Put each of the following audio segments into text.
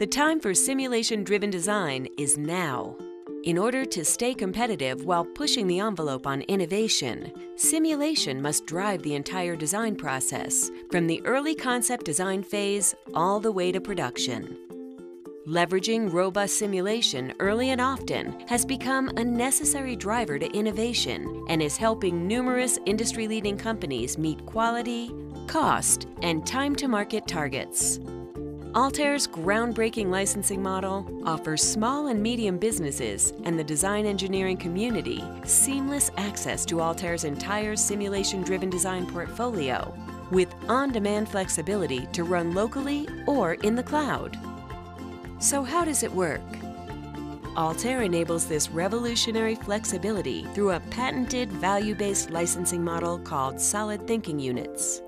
The time for simulation-driven design is now. In order to stay competitive while pushing the envelope on innovation, simulation must drive the entire design process, from the early concept design phase all the way to production. Leveraging robust simulation early and often has become a necessary driver to innovation and is helping numerous industry-leading companies meet quality, cost, and time-to-market targets. Altair's groundbreaking licensing model offers small and medium businesses and the design engineering community seamless access to Altair's entire simulation-driven design portfolio with on-demand flexibility to run locally or in the cloud. So how does it work? Altair enables this revolutionary flexibility through a patented value-based licensing model called solidThinking units.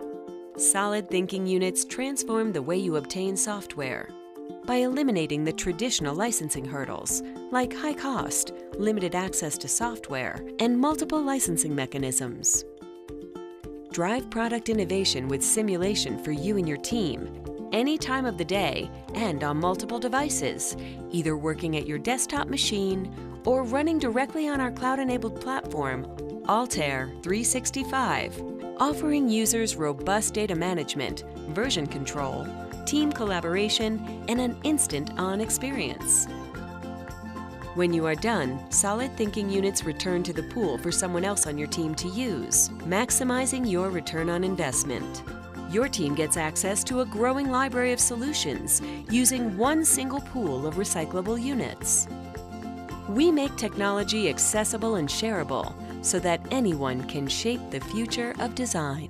SolidThinking units transform the way you obtain software by eliminating the traditional licensing hurdles like high cost, limited access to software, and multiple licensing mechanisms. Drive product innovation with simulation for you and your team any time of the day and on multiple devices, either working at your desktop machine or running directly on our cloud-enabled platform, Altair 365, offering users robust data management, version control, team collaboration, and an instant-on experience. When you are done, solidThinking units return to the pool for someone else on your team to use, maximizing your return on investment. Your team gets access to a growing library of solutions using one single pool of recyclable units. We make technology accessible and shareable so that anyone can shape the future of design.